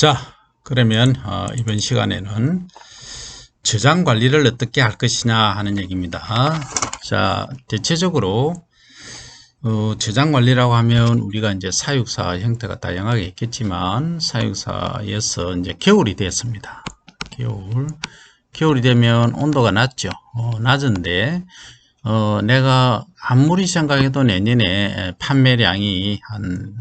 자, 그러면 이번 시간에는 저장 관리를 어떻게 할 것이냐 하는 얘기입니다. 자, 대체적으로 저장 관리라고 하면 우리가 이제 사육사 형태가 다양하게 있겠지만 사육사에서 이제 겨울이 됐습니다. 겨울이 되면 온도가 낮죠. 낮은데 내가 아무리 생각해도 내년에 판매량이 한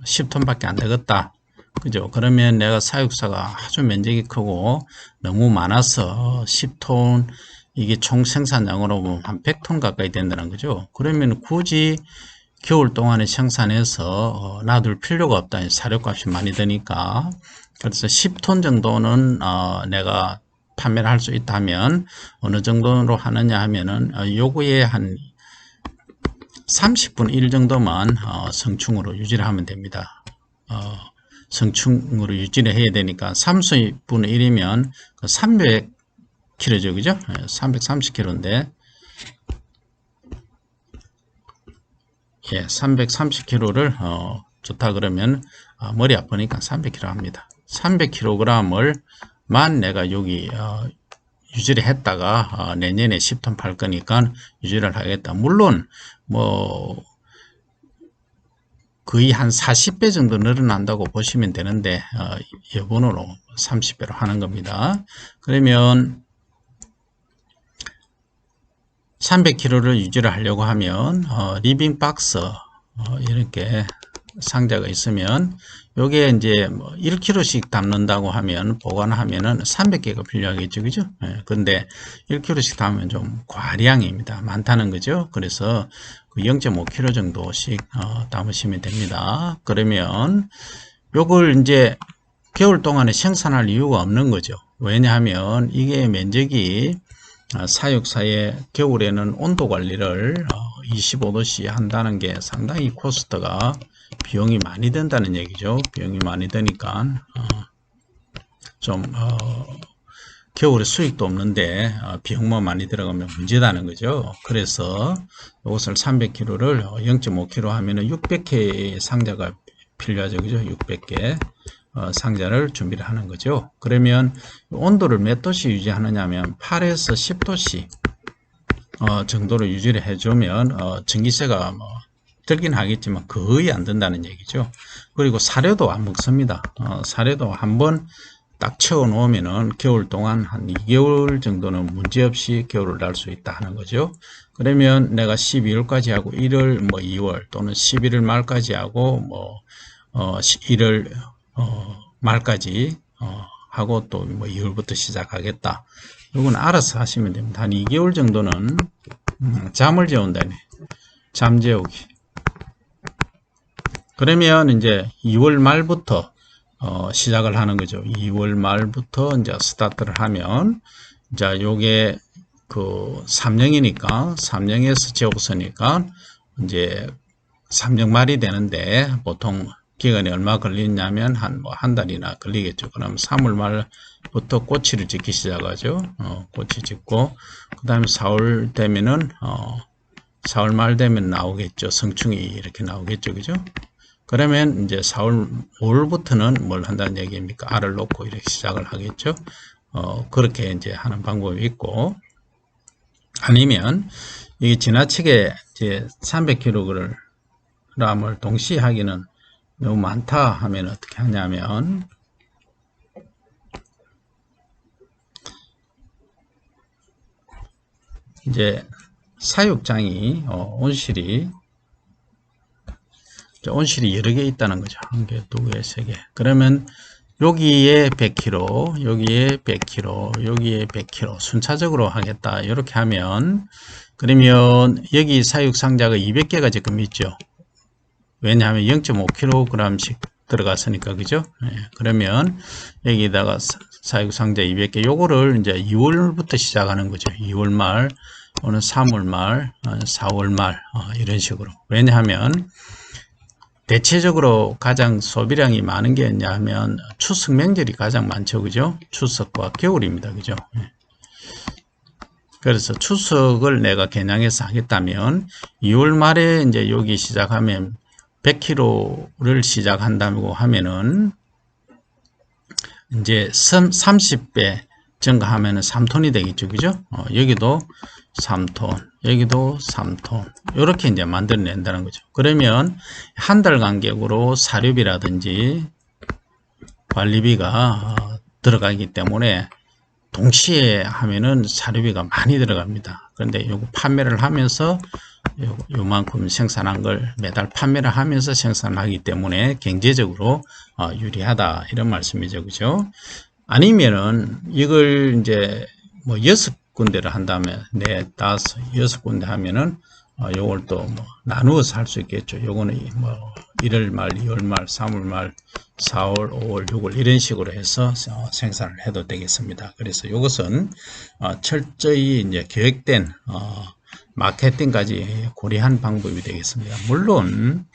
10톤밖에 안 되겠다. 그죠? 그러면 내가 사육사가 아주 면적이 크고 너무 많아서 10톤, 이게 총 생산량으로 보면 한 100톤 가까이 된다는 거죠. 그러면 굳이 겨울 동안에 생산해서 놔둘 필요가 없다. 사료값이 많이 드니까. 그래서 10톤 정도는 내가 판매를 할 수 있다면 어느 정도로 하느냐 하면은 요거에 한 30분의 1 정도만 성충으로 유지를 하면 됩니다. 성충으로 유지를 해야 되니까 30분의 1이면 300kg죠, 그죠? 330kg인데, 예, 330kg를 좋다 그러면 머리 아프니까 300kg 합니다. 300kg을 만 여기 유지를 했다가 내년에 10톤 팔 거니까 유지를 하겠다. 물론 뭐 거의 한 40배 정도 늘어난다고 보시면 되는데 여분으로 30배로 하는 겁니다. 그러면 300kg를 유지를 하려고 하면 리빙 박스 이렇게 상자가 있으면 요게 이제 1kg씩 담는다고 하면 보관하면은 300개가 필요하겠죠, 그죠? 근데 1kg씩 담으면 좀 과량입니다. 많다는 거죠. 그래서 0.5kg 정도씩 담으시면 됩니다. 그러면 요걸 이제 겨울 동안에 생산할 이유가 없는 거죠. 왜냐하면 이게 면적이 사육사의 겨울에는 온도 관리를 25도씨 한다는 게 상당히 코스트가 비용이 많이 든다는 얘기죠. 비용이 많이 드니까 겨울에 수익도 없는데 비용만 많이 들어가면 문제다는 거죠. 그래서 이것을 300kg를 0.5kg 하면은 600개의 상자가 필요하죠. 그죠? 600개 상자를 준비를 하는 거죠. 그러면 온도를 몇 도씨 유지하느냐 하면 8에서 10도씨 정도로 유지를 해주면 전기세가 들긴 하겠지만 거의 안 든다는 얘기죠. 그리고 사료도 안 먹습니다. 사료도 한번 딱 채워 놓으면은 겨울 동안 한 2개월 정도는 문제없이 겨울을 날 수 있다 하는 거죠. 그러면 내가 12월까지 하고 1월 2월 또는 11월 말까지 하고 1월 말까지 하고 또 2월부터 시작하겠다. 이건 알아서 하시면 됩니다. 한 2개월 정도는 잠을 재운다네. 잠 재우기. 그러면 이제 2월 말부터 시작을 하는 거죠. 2월 말부터 이제 스타트를 하면, 자, 요게 그 3년이니까, 3년에서 재우서니까, 이제 3년 말이 되는데, 보통 기간이 얼마 걸리냐면, 한 달이나 걸리겠죠. 그럼 3월 말부터 꼬치를 짓기 시작하죠. 꼬치 짓고, 그 다음에 4월 되면은, 4월 말 되면 나오겠죠. 성충이 이렇게 나오겠죠. 그죠? 그러면 이제 4월, 5월부터는 뭘 한다는 얘기입니까? 알을 놓고 이렇게 시작을 하겠죠. 그렇게 이제 하는 방법이 있고, 아니면, 이게 지나치게 이제 300kg을 동시에 하기는 너무 많다 하면 어떻게 하냐면, 이제 사육장이, 온실이 여러 개 있다는 거죠. 한 개, 두 개, 세 개. 그러면 여기에 100kg, 여기에 100kg, 여기에 100kg 순차적으로 하겠다. 이렇게 하면, 그러면 여기 사육 상자가 200개가 지금 있죠. 왜냐하면 0.5kg씩 들어갔으니까, 그죠? 그러면 여기다가 사육 상자 200개, 요거를 이제 2월부터 시작하는 거죠. 2월 말, 오늘 3월 말, 4월 말, 이런 식으로. 왜냐하면 대체적으로 가장 소비량이 많은 게 있냐 하면 추석 명절이 가장 많죠. 그죠? 추석과 겨울입니다. 그죠? 그래서 추석을 내가 겨냥해서 하겠다면 2월 말에 이제 여기 시작하면 100kg를 시작한다고 하면은 이제 30배 증가하면 3톤이 되겠죠. 그죠? 여기도 3톤, 여기도 3톤. 이렇게 이제 만들어낸다는 거죠. 그러면 한 달 간격으로 사료비라든지 관리비가 들어가기 때문에 동시에 하면은 사료비가 많이 들어갑니다. 그런데 요거 판매를 하면서 요만큼 생산한 걸 매달 판매를 하면서 생산하기 때문에 경제적으로 유리하다 이런 말씀이죠. 그죠? 아니면은 이걸 이제 뭐 6군데를 한다면 다섯, 6군데 하면은 요걸 또 뭐 나누어서 할 수 있겠죠. 요거는 뭐 1월 말, 2월 말, 3월 말, 4월, 5월, 6월 이런 식으로 해서 생산을 해도 되겠습니다. 그래서 이것은 철저히 이제 계획된 마케팅까지 고려한 방법이 되겠습니다. 물론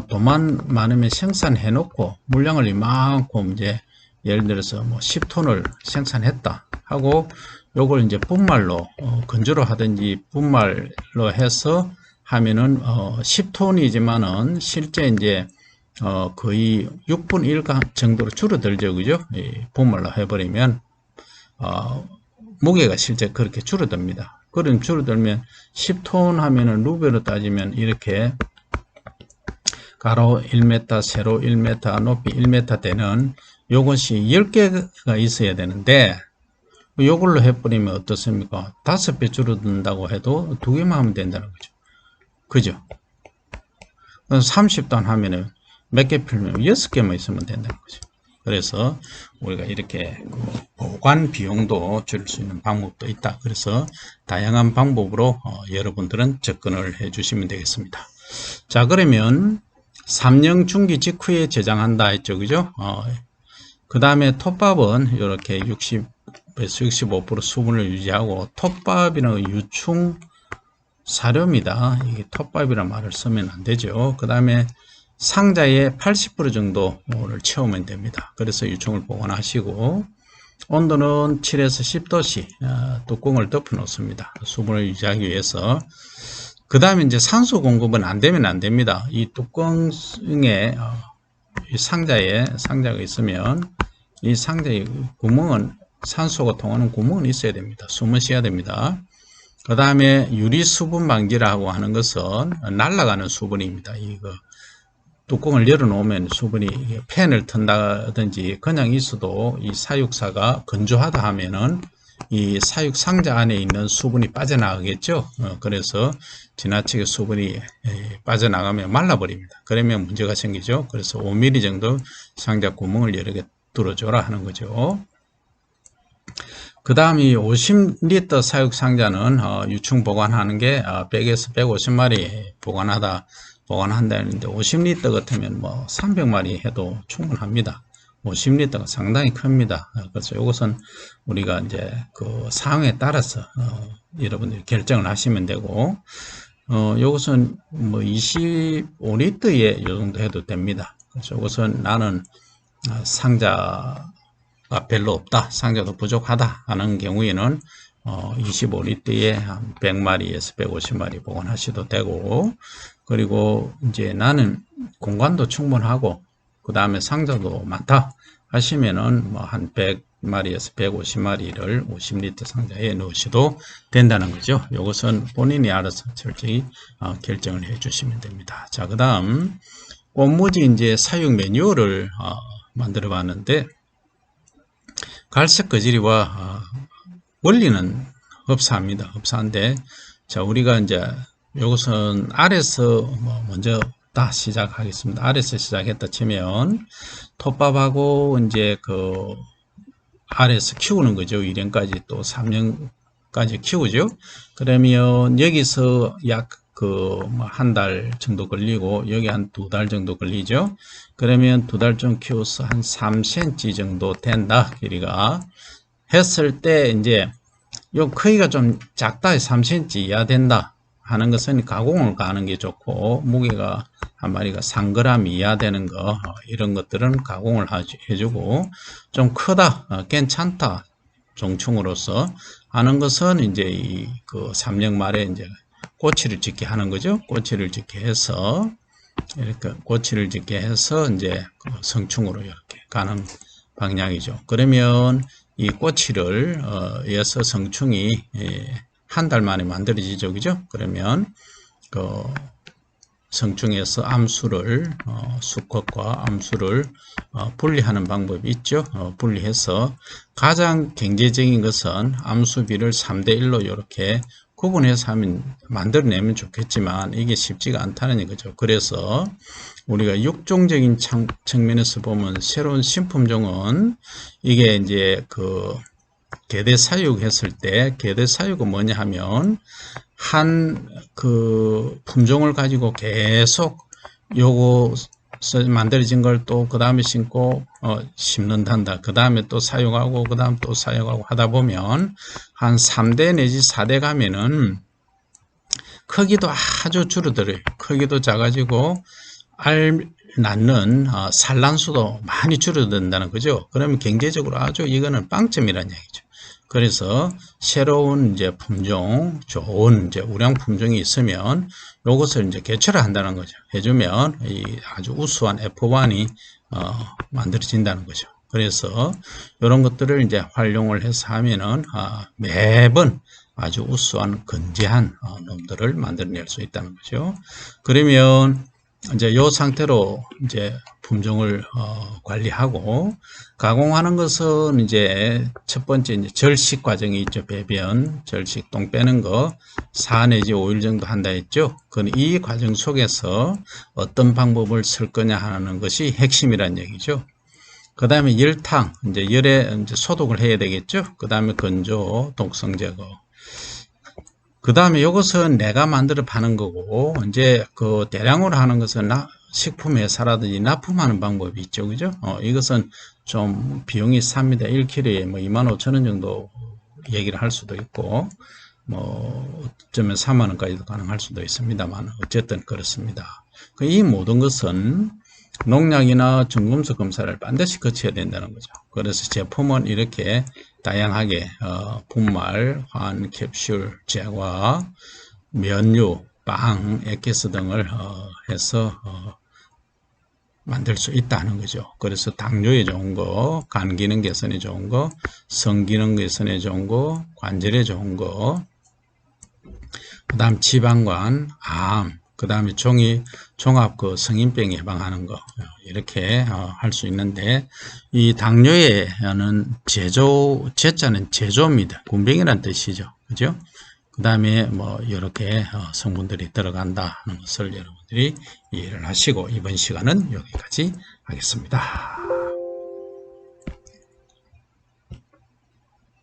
돈만 많으면 생산해 놓고 물량을 이만큼 이제 예를 들어서 뭐 10톤을 생산했다 하고 요걸 이제 분말로 건조로 하든지 분말로 해서 하면은 10톤이지만은 실제 이제 거의 6분 1 정도로 줄어들죠. 그죠? 분말로 해버리면 무게가 실제 그렇게 줄어듭니다. 그럼 줄어들면 10톤 하면은 루베로 따지면 이렇게 가로 1m, 세로 1m, 높이 1m 되는 요것이 10개가 있어야 되는데 요걸로 해버리면 어떻습니까? 5배 줄어든다고 해도 2개만 하면 된다는 거죠. 그죠? 30단 하면은 몇 개 필면 6개만 있으면 된다는 거죠. 그래서 우리가 이렇게 보관 비용도 줄일 수 있는 방법도 있다. 그래서 다양한 방법으로 여러분들은 접근을 해 주시면 되겠습니다. 자, 그러면 3년 중기 직후에 저장한다 했죠. 그죠? 그 다음에 톱밥은 이렇게 60에서 65% 수분을 유지하고, 톱밥이라는 유충 사료입니다. 이게 톱밥이라는 말을 쓰면 안 되죠. 그 다음에 상자에 80% 정도를 채우면 됩니다. 그래서 유충을 보관하시고, 온도는 7에서 10도씨 뚜껑을 덮어 놓습니다. 수분을 유지하기 위해서. 그 다음에 이제 산소 공급은 안 되면 안 됩니다. 이 뚜껑에 이 상자가 있으면 이 상자의 구멍은, 산소가 통하는 구멍은 있어야 됩니다. 숨을 쉬어야 됩니다. 그 다음에 유리 수분 방지라고 하는 것은 날아가는 수분입니다. 이거 뚜껑을 열어놓으면 수분이 팬을 튼다든지 그냥 있어도 이 사육사가 건조하다 하면은 이 사육 상자 안에 있는 수분이 빠져나가겠죠. 그래서 지나치게 수분이 빠져나가면 말라버립니다. 그러면 문제가 생기죠. 그래서 5mm 정도 상자 구멍을 여러 개 뚫어줘라 하는 거죠. 그 다음 이 50리터 사육 상자는 유충 보관하는 게 100에서 150마리 보관한다는데 50리터 같으면 뭐 300마리 해도 충분합니다. 50리터가 상당히 큽니다. 그래서 이것은 우리가 이제 그 상황에 따라서 여러분들이 결정을 하시면 되고, 이것은 뭐 25리터에 이 정도 해도 됩니다. 그래서 이것은 나는 상자가 별로 없다, 상자도 부족하다 하는 경우에는 25리터에 한 100마리에서 150마리 보관하셔도 되고, 그리고 이제 나는 공간도 충분하고 그 다음에 상자도 많다 하시면은 뭐 한 100마리에서 150마리를 50리터 상자에 넣으셔도 된다는 거죠. 이것은 본인이 알아서 철저히 결정을 해 주시면 됩니다. 자, 그 다음 꽃무지 이제 사육 매뉴얼을 만들어 봤는데, 갈색 거지리와 원리는 흡사합니다. 흡사한데, 자, 우리가 이제 이것은 아래서 먼저 다 시작하겠습니다. 아래서 시작했다 치면 톱밥하고 이제 그 아래서 키우는 거죠. 1년까지 또 3년까지 키우죠. 그러면 여기서 약 그 한 달 정도 걸리고 여기 한 2달 정도 걸리죠. 그러면 2달 좀 키워서 한 3cm 정도 된다. 길이가 했을 때 이제 요 크기가 좀 작다. 3cm 이하 된다 하는 것은 가공을 가는 게 좋고, 무게가 한 마리가 3g 이하 되는 거, 이런 것들은 가공을 해주고, 좀 크다, 괜찮다, 종충으로서 하는 것은 이제 그 3년 말에 이제 꼬치를 짓게 하는 거죠. 꼬치를 짓게 해서, 이렇게 꼬치를 짓게 해서 이제 그 성충으로 이렇게 가는 방향이죠. 그러면 이 꼬치를 이어서 성충이 한 달 만에 만들어지죠. 그죠? 그러면 그 성충에서 암수를 수컷과 암수를 분리하는 방법이 있죠. 분리해서 가장 경제적인 것은 암수비를 3대1로 이렇게 구분해서 하면 만들어내면 좋겠지만 이게 쉽지가 않다는 거죠. 그래서 우리가 육종적인 측면에서 보면 새로운 신품종은 이게 이제 그 개대 사육했을 때 개대 사육은 뭐냐 하면 한 그 품종을 가지고 계속 요거 만들어진 걸 또 그 다음에 심고 심는단다. 그 다음에 또 사육하고 그 다음 또 사육하고 하다 보면 한 3대 내지 4대 가면은 크기도 아주 줄어들어요. 크기도 작아지고 알 낳는 산란수도 많이 줄어든다는 거죠. 그러면 경제적으로 아주 이거는 빵점이라는 얘기죠. 그래서 새로운 이제 품종, 좋은 이제 우량 품종이 있으면 요것을 이제 개체를 한다는 거죠. 해주면 이 아주 우수한 F1이 만들어진다는 거죠. 그래서 이런 것들을 이제 활용을 해서 하면은 매번 아주 우수한 건재한 놈들을 만들어낼 수 있다는 거죠. 그러면 이제 이 상태로 이제 품종을 관리하고 가공하는 것은 이제 첫 번째 이제 절식 과정이 있죠. 배변, 절식, 똥 빼는 거 4 내지 5일 정도 한다 했죠. 이 과정 속에서 어떤 방법을 쓸 거냐 하는 것이 핵심이란 얘기죠. 그 다음에 열탕, 이제 열에 이제 소독을 해야 되겠죠. 그 다음에 건조, 독성 제거. 그 다음에 이것은 내가 만들어 파는 거고, 이제 그 대량으로 하는 것은 식품회사라든지 납품하는 방법이 있죠. 그죠? 이것은 좀 비용이 쌉니다. 1kg에 뭐 25,000원 정도 얘기를 할 수도 있고, 뭐, 어쩌면 3만원까지도 가능할 수도 있습니다만, 어쨌든 그렇습니다. 이 모든 것은 농약이나 중금속 검사를 반드시 거쳐야 된다는 거죠. 그래서 제품은 이렇게 다양하게 분말, 환, 캡슐, 제과, 면류, 빵, 액기스 등을 해서 만들 수 있다는 거죠. 그래서 당뇨에 좋은 거, 간 기능 개선에 좋은 거, 성 기능 개선에 좋은 거, 관절에 좋은 거, 그 다음 지방관, 암, 그 다음에 종합 그 성인병 예방하는 거, 이렇게 할 수 있는데, 이 당뇨에는 제자는 제조입니다. 군뱅이란 뜻이죠. 그죠? 그 다음에 뭐, 이렇게 성분들이 들어간다 하는 것을 여러분들이 이해를 하시고, 이번 시간은 여기까지 하겠습니다.